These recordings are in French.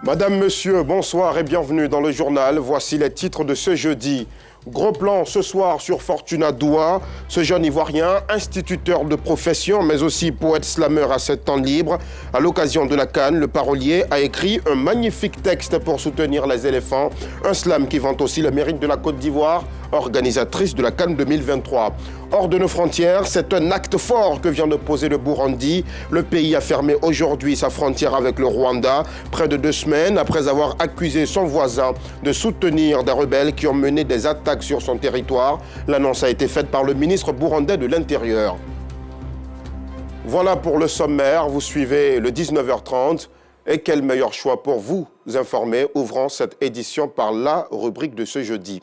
Madame, Monsieur, bonsoir et bienvenue dans le journal. Voici les titres de ce jeudi. Gros plan ce soir sur Fortuna Doua, ce jeune Ivoirien, instituteur de profession, mais aussi poète slameur à 7 ans libre. À l'occasion de la CAN, le parolier a écrit un magnifique texte pour soutenir les éléphants. Un slam qui vante aussi le mérite de la Côte d'Ivoire, organisatrice de la CAN 2023. Hors de nos frontières, c'est un acte fort que vient de poser le Burundi. Le pays a fermé aujourd'hui sa frontière avec le Rwanda, près de 2 semaines après avoir accusé son voisin de soutenir des rebelles qui ont mené des attaques sur son territoire. L'annonce a été faite par le ministre burundais de l'Intérieur. Voilà pour le sommaire. Vous suivez le 19h30. Et quel meilleur choix pour vous informer, ouvrant cette édition par la rubrique de ce jeudi.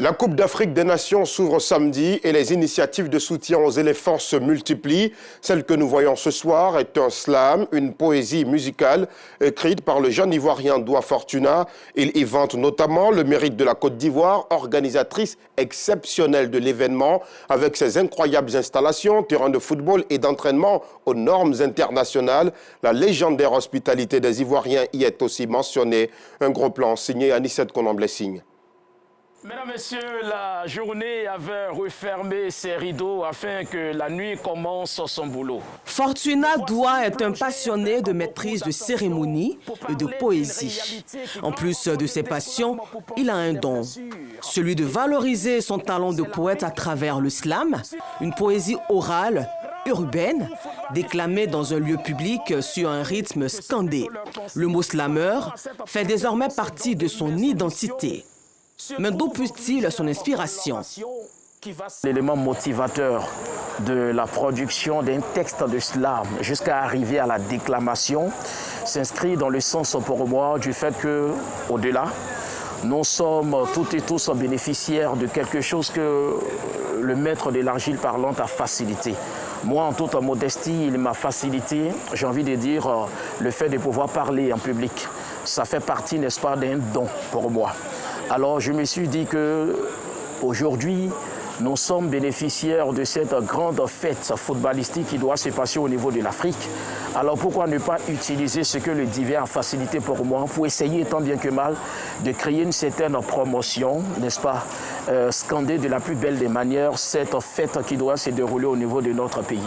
La Coupe d'Afrique des Nations s'ouvre samedi et les initiatives de soutien aux éléphants se multiplient. Celle que nous voyons ce soir est un slam, une poésie musicale écrite par le jeune Ivoirien Doua Fortuna. Il y vante notamment le mérite de la Côte d'Ivoire, organisatrice exceptionnelle de l'événement, avec ses incroyables installations, terrains de football et d'entraînement aux normes internationales. La légendaire hospitalité des Ivoiriens y est aussi mentionnée. Un gros plan signé Anissette Konan-Blessing. Mesdames, Messieurs, la journée avait refermé ses rideaux afin que la nuit commence son boulot. Fortuna Doua est un passionné de maîtrise de cérémonie et de poésie. En plus de ses passions, il a un don, celui de valoriser son talent de poète à travers le slam, une poésie orale, urbaine, déclamée dans un lieu public sur un rythme scandé. Le mot slameur fait désormais partie de son identité. Mais d'où puise-t-il son inspiration? L'élément motivateur de la production d'un texte de slam jusqu'à arriver à la déclamation s'inscrit dans le sens pour moi du fait que, au-delà, nous sommes toutes et tous bénéficiaires de quelque chose que le maître de l'argile parlante a facilité. Moi, en toute modestie, il m'a facilité, j'ai envie de dire, le fait de pouvoir parler en public. Ça fait partie, n'est-ce pas, d'un don pour moi. Alors, je me suis dit qu'aujourd'hui, nous sommes bénéficiaires de cette grande fête footballistique qui doit se passer au niveau de l'Afrique. Alors, pourquoi ne pas utiliser ce que le divin a facilité pour moi pour essayer, tant bien que mal, de créer une certaine promotion, n'est-ce pas, scander de la plus belle des manières cette fête qui doit se dérouler au niveau de notre pays.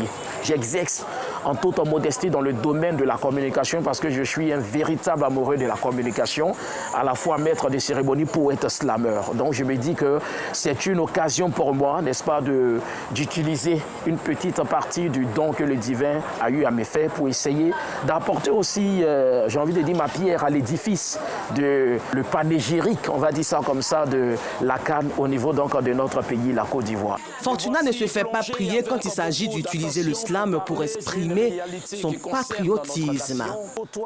J'exerce en toute modestie dans le domaine de la communication parce que je suis un véritable amoureux de la communication, à la fois maître de cérémonie, poète, slameur. Donc je me dis que c'est une occasion pour moi, n'est-ce pas, d'utiliser une petite partie du don que le divin a eu à me faire pour essayer d'apporter aussi, j'ai envie de dire, ma pierre à l'édifice de le panégyrique, on va dire ça comme ça, de la CAN au niveau donc de notre pays, la Côte d'Ivoire. Fortuna ne se fait pas prier quand il s'agit d'utiliser le slam pour exprimer son patriotisme.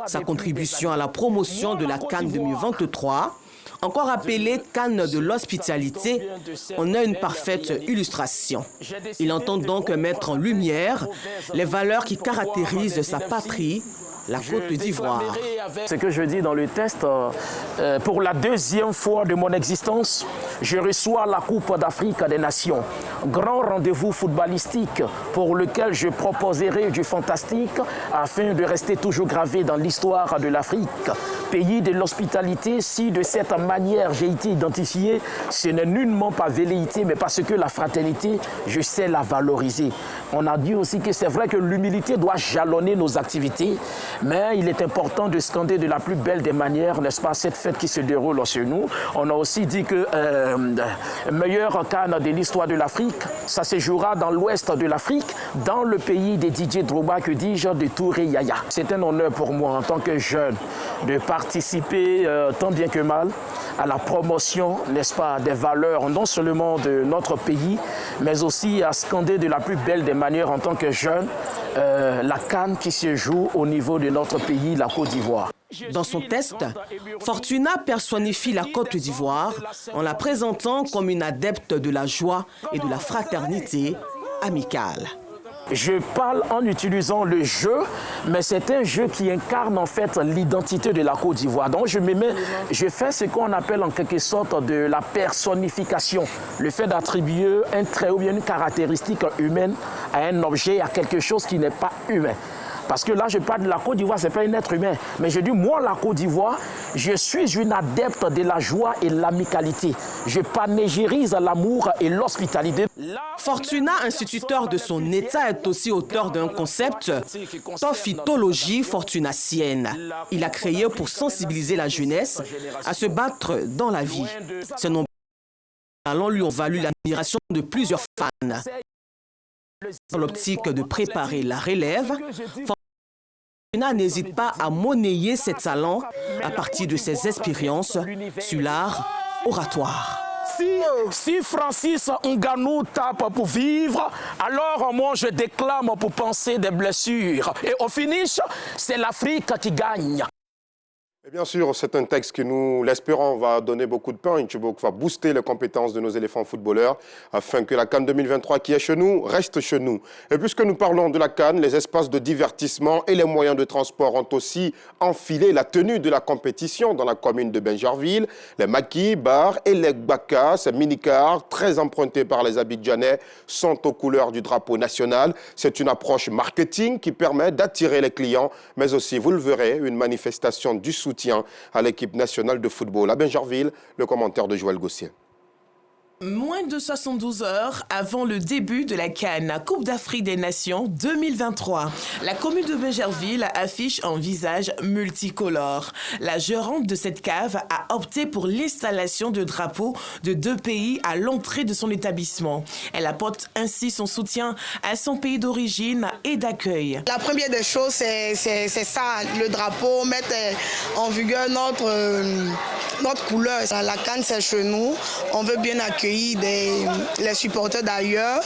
Sa contribution à la promotion de la CAN 2023, encore appelée CAN de l'hospitalité, en est une parfaite illustration. Il entend donc mettre en lumière les valeurs qui caractérisent sa patrie, la Côte d'Ivoire. Ce que je dis dans le texte, pour la 2e fois de mon existence, je reçois la Coupe d'Afrique des Nations. Grand rendez-vous footballistique pour lequel je proposerai du fantastique afin de rester toujours gravé dans l'histoire de l'Afrique. Pays de l'hospitalité, si de cette manière j'ai été identifié, ce n'est nullement pas velléité, mais parce que la fraternité, je sais la valoriser. On a dit aussi que c'est vrai que l'humilité doit jalonner nos activités, mais il est important de scander de la plus belle des manières, n'est-ce pas, cette fête qui se déroule chez nous. On a aussi dit que meilleur CAN de l'histoire de l'Afrique, ça se jouera dans l'ouest de l'Afrique, dans le pays des Didier Drogba, que dis-je, de Touré Yaya. C'est un honneur pour moi en tant que jeune de participer tant bien que mal à la promotion, n'est-ce pas, des valeurs non seulement de notre pays, mais aussi à scander de la plus belle des manières en tant que jeune la CAN qui se joue au niveau de notre pays, la Côte d'Ivoire. Dans son texte, Fortuna personnifie la Côte d'Ivoire en la présentant comme une adepte de la joie et de la fraternité amicale. Je parle en utilisant le jeu, mais c'est un jeu qui incarne en fait l'identité de la Côte d'Ivoire. Donc je fais ce qu'on appelle en quelque sorte de la personnification. Le fait d'attribuer un trait ou bien une caractéristique humaine à un objet, à quelque chose qui n'est pas humain. Parce que là, je parle de la Côte d'Ivoire, ce n'est pas un être humain. Mais je dis, moi, la Côte d'Ivoire, je suis une adepte de la joie et l'amicalité. Je panégérise l'amour et l'hospitalité. Fortuna, instituteur de son État, est aussi auteur d'un concept, Tophytologie fortunacienne. Il a créé pour sensibiliser la jeunesse à se battre dans la vie. Ses nombreux talents lui ont valu l'admiration de plusieurs fans. Dans l'optique de préparer la relève, Fortuna n'hésite pas à monnayer ses talents à partir de ses expériences sur l'art oratoire. Si Francis Ngannou tape pour vivre, alors moi je déclame pour penser des blessures. Et au finish, c'est l'Afrique qui gagne. Et bien sûr, c'est un texte que nous l'espérons va donner beaucoup de punch, va booster les compétences de nos éléphants footballeurs afin que la CAN 2023 qui est chez nous reste chez nous. Et puisque nous parlons de la CAN, les espaces de divertissement et les moyens de transport ont aussi enfilé la tenue de la compétition dans la commune de Bingerville. Les maquis, bars et les baka, ces mini-cars très empruntés par les Abidjanais, sont aux couleurs du drapeau national. C'est une approche marketing qui permet d'attirer les clients, mais aussi, vous le verrez, une manifestation du soutien à l'équipe nationale de football. À Bingerville, le commentaire de Joël Gossier. Moins de 72 heures avant le début de la CAN, Coupe d'Afrique des Nations 2023. La commune de Bingerville affiche un visage multicolore. La gérante de cette cave a opté pour l'installation de drapeaux de 2 pays à l'entrée de son établissement. Elle apporte ainsi son soutien à son pays d'origine et d'accueil. La première des choses, c'est ça, le drapeau, mettre en vigueur notre couleur. La CAN, c'est chez nous. On veut bien accueillir les supporters d'ailleurs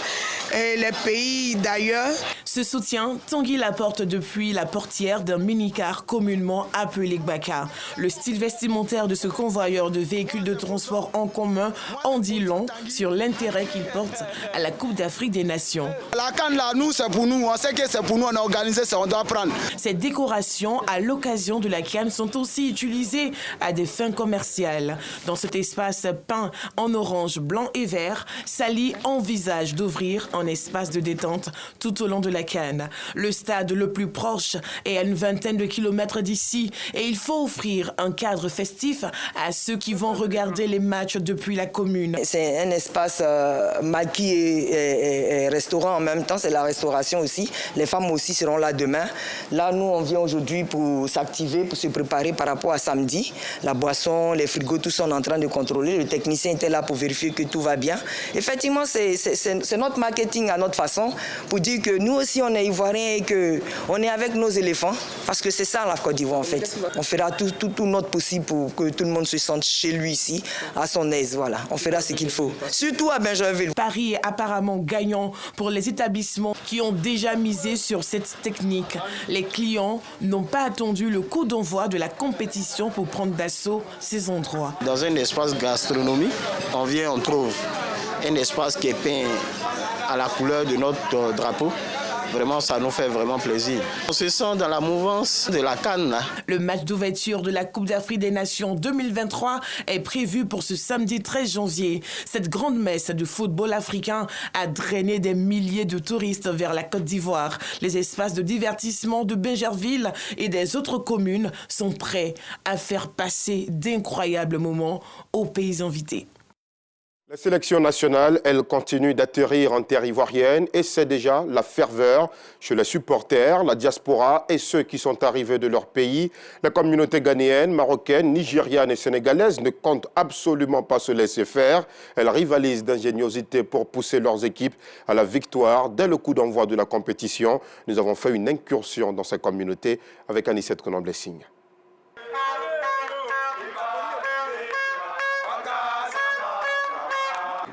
et les pays d'ailleurs. Ce soutien, Tanguy l'apporte depuis la portière d'un minicar communément appelé Gbaka. Le style vestimentaire de ce convoyeur de véhicules de transport en commun en dit long sur l'intérêt qu'il porte à la Coupe d'Afrique des Nations. La CAN là, nous, c'est pour nous. On sait que c'est pour nous, on a organisé ça, on doit prendre. Ces décorations à l'occasion de la CAN sont aussi utilisées à des fins commerciales. Dans cet espace peint en orange, blanc et vert, Sali envisage d'ouvrir un espace de détente tout au long de la CAN. Le stade le plus proche est à une vingtaine de kilomètres d'ici et il faut offrir un cadre festif à ceux qui vont regarder les matchs depuis la commune. C'est un espace maquis et restaurant en même temps, c'est la restauration aussi. Les femmes aussi seront là demain. Là, nous, on vient aujourd'hui pour s'activer, pour se préparer par rapport à samedi. La boisson, les frigos, tout ça, on est en train de contrôler. Le technicien était là pour vérifier que tout va bien. Effectivement, c'est notre marketing à notre façon pour dire que nous aussi, on est ivoiriens et qu'on est avec nos éléphants parce que c'est ça la Côte d'Ivoire en fait. On fera tout notre possible pour que tout le monde se sente chez lui ici, à son aise. Voilà, on fera ce qu'il faut. Surtout à Bingerville. Paris est apparemment gagnant pour les établissements qui ont déjà misé sur cette technique. Les clients n'ont pas attendu le coup d'envoi de la compétition pour prendre d'assaut ces endroits. Dans un espace gastronomique, on vient, on trouve un espace qui est peint à la couleur de notre drapeau. Vraiment, ça nous fait vraiment plaisir. On se sent dans la mouvance de la CAN. Le match d'ouverture de la Coupe d'Afrique des Nations 2023 est prévu pour ce samedi 13 janvier. Cette grande messe de football africain a drainé des milliers de touristes vers la Côte d'Ivoire. Les espaces de divertissement de Bingerville et des autres communes sont prêts à faire passer d'incroyables moments aux pays invités. La sélection nationale, elle continue d'atterrir en terre ivoirienne et c'est déjà la ferveur chez les supporters, la diaspora et ceux qui sont arrivés de leur pays. La communauté ghanéenne, marocaine, nigériane et sénégalaise ne compte absolument pas se laisser faire. Elles rivalisent d'ingéniosité pour pousser leurs équipes à la victoire dès le coup d'envoi de la compétition. Nous avons fait une incursion dans ces communautés avec Anissette Konan-Blessing.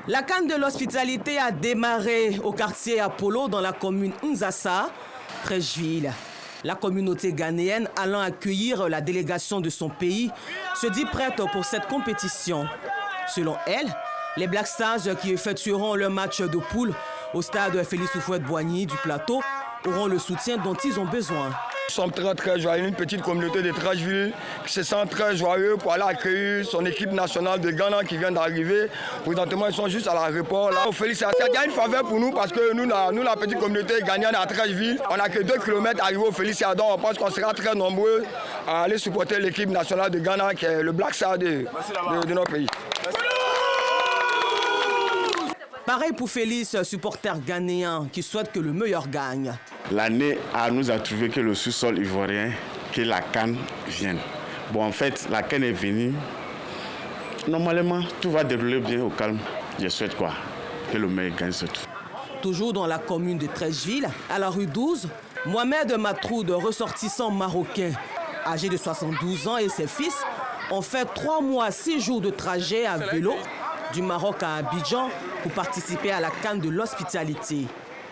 La CAN de l'hospitalité a démarré au quartier Apollo dans la commune Nzassa, Frècheville. La communauté ghanéenne allant accueillir la délégation de son pays se dit prête pour cette compétition. Selon elle, les Black Stars qui effectueront leur match de poule Au stade Félix Houphouët-Boigny du plateau auront le soutien dont ils ont besoin. Nous sommes très joyeux, une petite communauté de Trècheville qui se sent très joyeux pour aller accueillir son équipe nationale de Ghana qui vient d'arriver. Présentement, ils sont juste à l'aéroport. Là, au Félix, il y a une faveur pour nous parce que nous, la petite communauté ghanéenne à Trècheville, on n'a que 2 km à arriver au Félix. Donc on pense qu'on sera très nombreux à aller supporter l'équipe nationale de Ghana qui est le Black Star de notre pays. Pareil pour Félix, supporter ghanéen qui souhaite que le meilleur gagne. L'année nous a trouvé que le sous-sol ivoirien, que la CAN vienne. Bon, en fait, la CAN est venue. Normalement, tout va dérouler bien au calme. Je souhaite quoi? Que le meilleur gagne surtout. Toujours dans la commune de Trècheville, à la rue 12, Mohamed Matroud, ressortissant marocain, âgé de 72 ans, et ses fils ont fait 3 mois, 6 jours de trajet à vélo du Maroc à Abidjan pour participer à la CAN de l'hospitalité.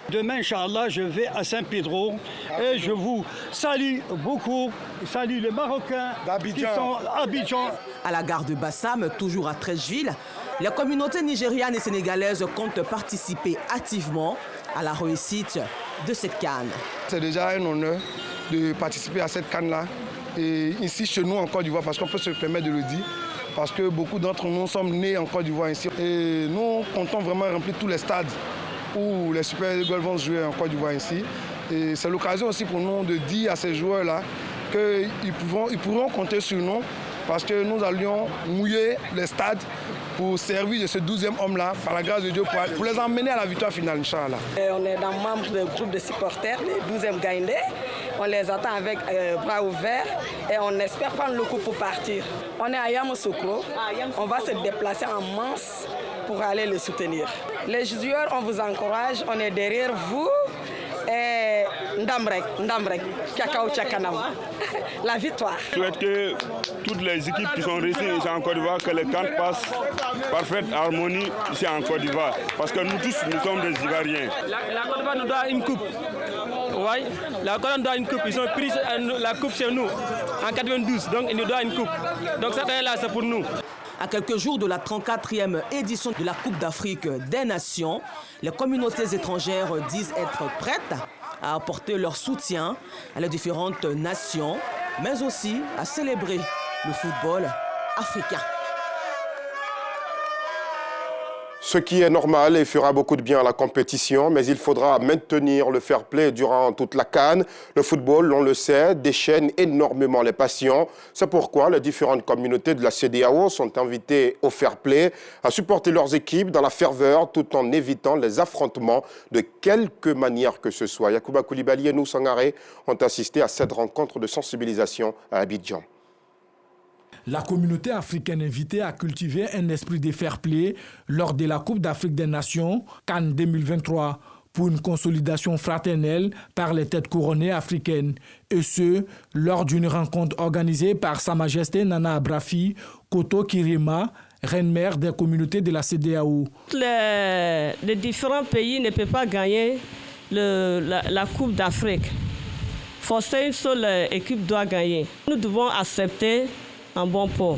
Demain, Inch'Allah, je vais à Saint-Pedro et je vous salue beaucoup. Je salue les Marocains qui sont à Abidjan. À la gare de Bassam, toujours à Trècheville, les communautés nigérianes et sénégalaises comptent participer activement à la réussite de cette CAN. C'est déjà un honneur de participer à cette CAN-là. Et ici, chez nous, en Côte d'Ivoire, parce qu'on peut se permettre de le dire, parce que beaucoup d'entre nous sommes nés en Côte d'Ivoire ici. Et nous comptons vraiment remplir tous les stades où les Super Eagles vont jouer en Côte d'Ivoire ici. Et c'est l'occasion aussi pour nous de dire à ces joueurs-là qu'ils pourront compter sur nous parce que nous allions mouiller les stades pour servir de ce 12e homme-là, par la grâce de Dieu, pour les emmener à la victoire finale, Inch'Allah. On est dans membre du groupe de supporters, les 12e Gaïndé. On les attend avec bras ouverts et on espère prendre le coup pour partir. On est à Yamoussoukro, on va se déplacer en masse pour aller les soutenir. Les joueurs, on vous encourage, on est derrière vous. Et Ndambrek, Kakao Tchakanam, la victoire. Je souhaite que toutes les équipes qui sont réussies ici en Côte d'Ivoire, que les camps passent parfaite harmonie ici en Côte d'Ivoire. Parce que nous tous, nous sommes des Ivoiriens. La Côte d'Ivoire nous doit une coupe. Oui, la Côte d'Ivoire nous doit une coupe. Ils ont pris la coupe chez nous en 92, donc ils nous doivent une coupe. Donc cette année-là, c'est pour nous. À quelques jours de la 34e édition de la Coupe d'Afrique des Nations, les communautés étrangères disent être prêtes à apporter leur soutien à les différentes nations, mais aussi à célébrer le football africain. Ce qui est normal et fera beaucoup de bien à la compétition, mais il faudra maintenir le fair play durant toute la CAN. Le football, on le sait, déchaîne énormément les passions. C'est pourquoi les différentes communautés de la CEDEAO sont invitées au fair play, à supporter leurs équipes dans la ferveur tout en évitant les affrontements de quelque manière que ce soit. Yacouba Koulibaly et nous, Sangaré, ont assisté à cette rencontre de sensibilisation à Abidjan. La communauté africaine invitée à cultiver un esprit de fair play lors de la Coupe d'Afrique des Nations, CAN 2023, pour une consolidation fraternelle par les têtes couronnées africaines. Et ce, lors d'une rencontre organisée par Sa Majesté Nana Abrafi, Koto Kirima, reine-mère des communautés de la CEDEAO. Les différents pays ne peuvent pas gagner la Coupe d'Afrique. Forcément, une seule équipe doit gagner. Nous devons accepter un bon pot.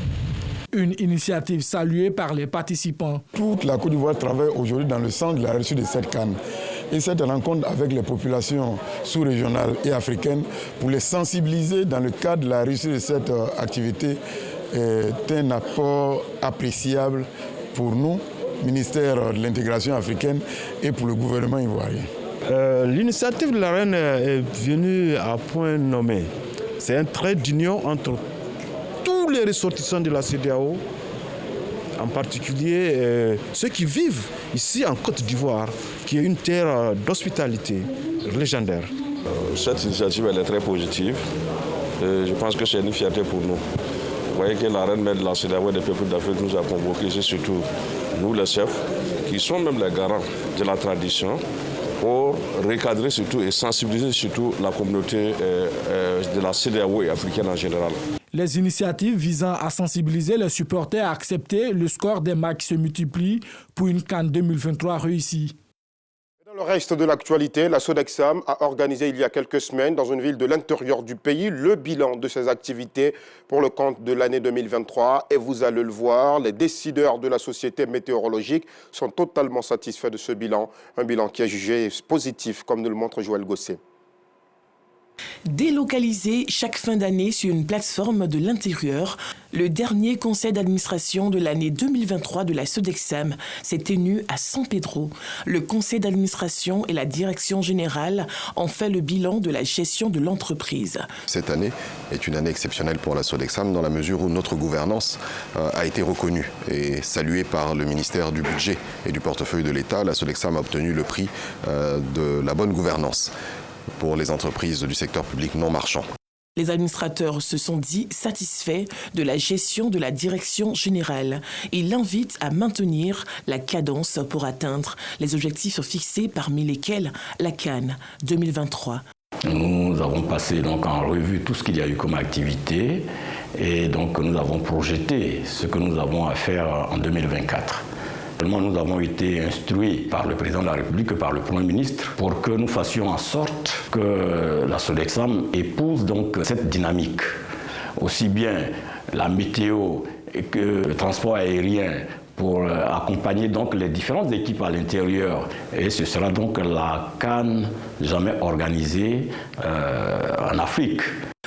Une initiative saluée par les participants. Toute la Côte d'Ivoire travaille aujourd'hui dans le sens de la réussite de cette CAN. Et cette rencontre avec les populations sous-régionales et africaines pour les sensibiliser dans le cadre de la réussite de cette activité est un apport appréciable pour nous, ministère de l'intégration africaine, et pour le gouvernement ivoirien. L'initiative de la reine est venue à point nommé. C'est un trait d'union entre tous les ressortissants de la CEDEAO, en particulier ceux qui vivent ici en Côte d'Ivoire, qui est une terre d'hospitalité légendaire. Cette initiative elle est très positive. Et je pense que c'est une fierté pour nous. Vous voyez que la reine-mère de la CEDEAO et des peuples d'Afrique nous a convoqués, c'est surtout nous les chefs, qui sont même les garants de la tradition, pour recadrer surtout et sensibiliser surtout la communauté de la CEDEAO et africaine en général. Les initiatives visant à sensibiliser les supporters à accepter le score des matchs se multiplient pour une CAN 2023 réussie. Dans le reste de l'actualité, la Sodexam a organisé il y a quelques semaines dans une ville de l'intérieur du pays le bilan de ses activités pour le compte de l'année 2023. Et vous allez le voir, les décideurs de la société météorologique sont totalement satisfaits de ce bilan. Un bilan qui est jugé positif, comme nous le montre Joël Gosset. Délocalisé chaque fin d'année sur une plateforme de l'intérieur, le dernier conseil d'administration de l'année 2023 de la Sodexam s'est tenu à San Pedro. Le conseil d'administration et la direction générale ont fait le bilan de la gestion de l'entreprise. Cette année est une année exceptionnelle pour la Sodexam dans la mesure où notre gouvernance a été reconnue et saluée par le ministère du Budget et du portefeuille de l'État. La Sodexam a obtenu le prix de la bonne gouvernance pour les entreprises du secteur public non marchand. Les administrateurs se sont dit satisfaits de la gestion de la direction générale. Ils l'invitent à maintenir la cadence pour atteindre les objectifs fixés, parmi lesquels la Cannes 2023. Nous avons passé donc en revue tout ce qu'il y a eu comme activité et donc nous avons projeté ce que nous avons à faire en 2024. Nous avons été instruits par le président de la République et par le Premier ministre pour que nous fassions en sorte que la Sodexam épouse donc cette dynamique. Aussi bien la météo que le transport aérien pour accompagner donc les différentes équipes à l'intérieur. Et ce sera donc la Cannes jamais organisée en Afrique.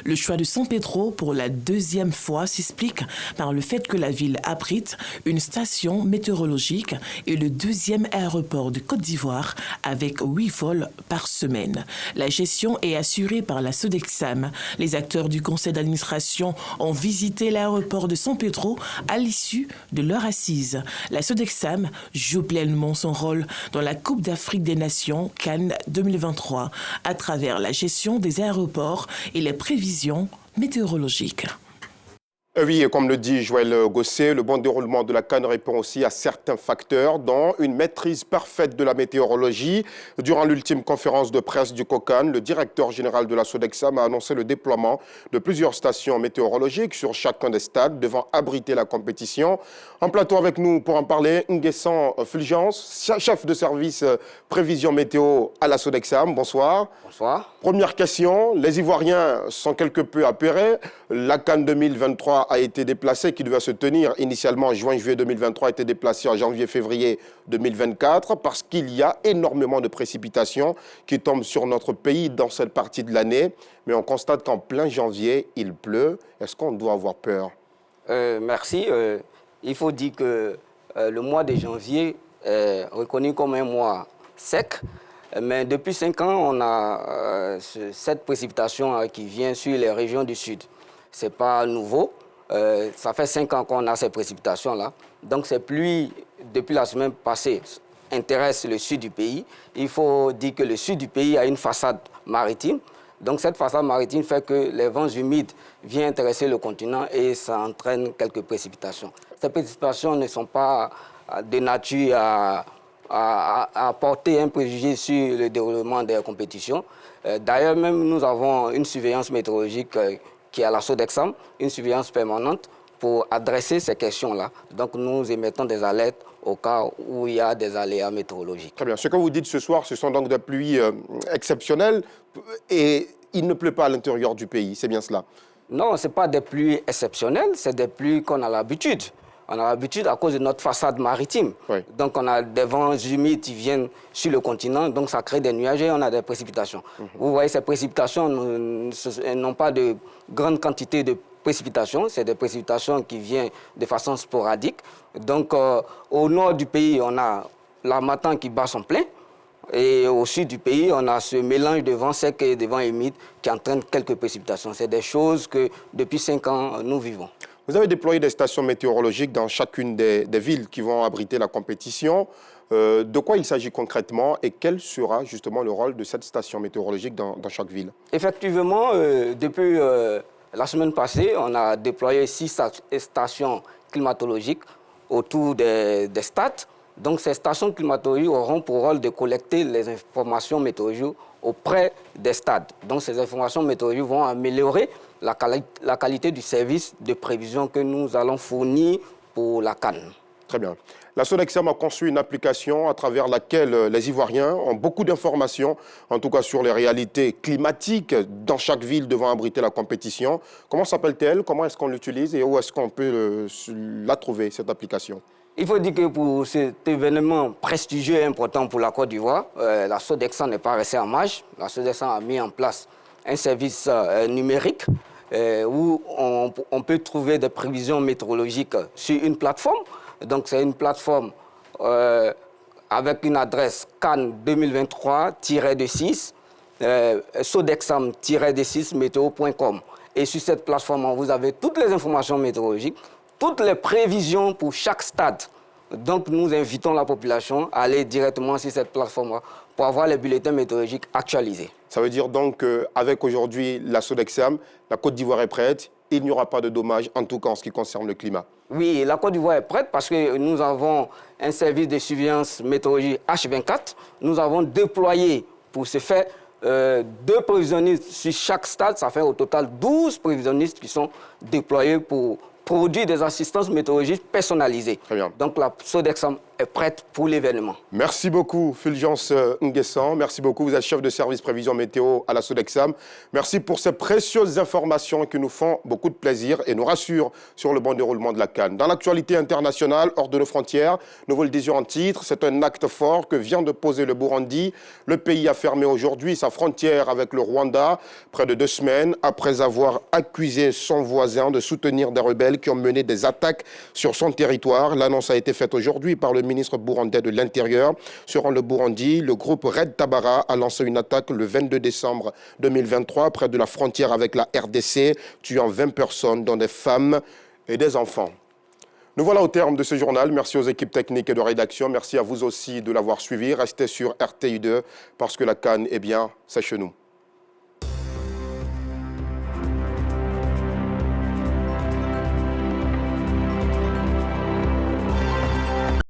Le choix de San Pedro pour la deuxième fois s'explique par le fait que la ville abrite une station météorologique et le deuxième aéroport de Côte d'Ivoire avec 8 vols par semaine. La gestion est assurée par la Sodexam. Les acteurs du conseil d'administration ont visité l'aéroport de San Pedro à l'issue de leur assise. La Sodexam joue pleinement son rôle dans la Coupe d'Afrique des Nations Cannes 2023 à travers la gestion des aéroports et les prévisions météorologiques. Oui, et comme le dit Joël Gosset, le bon déroulement de la Cannes répond aussi à certains facteurs, dont une maîtrise parfaite de la météorologie. Durant l'ultime conférence de presse du COCAN, le directeur général de la Sodexam a annoncé le déploiement de plusieurs stations météorologiques sur chacun des stades devant abriter la compétition. En plateau avec nous pour en parler, Nguessan Fulgence, chef de service prévision météo à la Sodexam. Bonsoir. Bonsoir. Première question, les Ivoiriens sont quelque peu apeurés. La Cannes 2023 a été déplacée, qui devait se tenir initialement en juin-juillet 2023, a été déplacée en janvier-février 2024 parce qu'il y a énormément de précipitations qui tombent sur notre pays dans cette partie de l'année. Mais on constate qu'en plein janvier, il pleut. Est-ce qu'on doit avoir peur? Merci. Il faut dire que le mois de janvier est reconnu comme un mois sec. Mais depuis 5 ans, on a cette précipitation qui vient sur les régions du sud. Ce n'est pas nouveau. Ça fait 5 ans qu'on a ces précipitations-là. Donc ces pluies, depuis la semaine passée, intéressent le sud du pays. Il faut dire que le sud du pays a une façade maritime. Donc cette façade maritime fait que les vents humides viennent intéresser le continent et ça entraîne quelques précipitations. Ces précipitations ne sont pas de nature à porter un préjugé sur le déroulement des compétitions. D'ailleurs, même nous avons une surveillance météorologique qui est à la Sodexam, une surveillance permanente pour adresser ces questions-là. Donc nous émettons des alertes au cas où il y a des aléas météorologiques. Très bien. Ce que vous dites ce soir, ce sont donc des pluies exceptionnelles et il ne pleut pas à l'intérieur du pays, c'est bien cela? Non, ce n'est pas des pluies exceptionnelles, c'est des pluies qu'on a l'habitude. On a l'habitude à cause de notre façade maritime. Oui. Donc on a des vents humides qui viennent sur le continent, donc ça crée des nuages et on a des précipitations. Vous voyez, ces précipitations n'ont pas de grande quantité de précipitations, c'est des précipitations qui viennent de façon sporadique. Donc au nord du pays, on a l'harmattan qui bat son plein. Et au sud du pays, on a ce mélange de vents secs et de vents humides qui entraîne quelques précipitations. C'est des choses que depuis 5 ans, nous vivons. Vous avez déployé des stations météorologiques dans chacune des villes qui vont abriter la compétition. De quoi il s'agit concrètement et quel sera justement le rôle de cette station météorologique dans chaque ville? Effectivement, depuis la semaine passée, on a déployé 6 stations climatologiques autour des stades. Donc ces stations climatologiques auront pour rôle de collecter les informations météorologiques auprès des stades. Donc ces informations météorologiques vont améliorer la qualité du service de prévision que nous allons fournir pour la Cannes. Très bien. La Sodexam a conçu une application à travers laquelle les Ivoiriens ont beaucoup d'informations, en tout cas sur les réalités climatiques dans chaque ville devant abriter la compétition. Comment s'appelle-t-elle? Comment est-ce qu'on l'utilise et où est-ce qu'on peut la trouver, cette application? Il faut dire que pour cet événement prestigieux et important pour la Côte d'Ivoire, la Sodexam n'est pas restée en marge. La Sodexam a mis en place un service numérique où on peut trouver des prévisions météorologiques sur une plateforme. Donc c'est une plateforme avec une adresse CAN 2023-6, Sodexam-6 météo.com. Et sur cette plateforme, vous avez toutes les informations météorologiques, toutes les prévisions pour chaque stade. Donc nous invitons la population à aller directement sur cette plateforme pour avoir les bulletins météorologiques actualisés. Ça veut dire donc qu'avec aujourd'hui la Sodexam, la Côte d'Ivoire est prête, il n'y aura pas de dommages, en tout cas en ce qui concerne le climat. Oui, la Côte d'Ivoire est prête parce que nous avons un service de surveillance météorologique H24. Nous avons déployé pour ce faire 2 prévisionnistes sur chaque stade. Ça fait au total 12 prévisionnistes qui sont déployés pour produire des assistances météorologiques personnalisées. Très bien. Donc la Sodexam est prête pour l'événement. Merci beaucoup, Fulgence Nguessan. Merci beaucoup. Vous êtes chef de service prévision météo à la Sodexam. Merci pour ces précieuses informations qui nous font beaucoup de plaisir et nous rassurent sur le bon déroulement de la CAN. Dans l'actualité internationale, hors de nos frontières, nous vous le disions en titre, c'est un acte fort que vient de poser le Burundi. Le pays a fermé aujourd'hui sa frontière avec le Rwanda près de 2 semaines après avoir accusé son voisin de soutenir des rebelles qui ont mené des attaques sur son territoire. L'annonce a été faite aujourd'hui par le ministre burundais de l'Intérieur. Sur le Burundi, le groupe Red Tabara a lancé une attaque le 22 décembre 2023 près de la frontière avec la RDC, tuant 20 personnes, dont des femmes et des enfants. Nous voilà au terme de ce journal. Merci aux équipes techniques et de rédaction. Merci à vous aussi de l'avoir suivi. Restez sur RTI2 parce que la CAN, eh bien, c'est chez nous.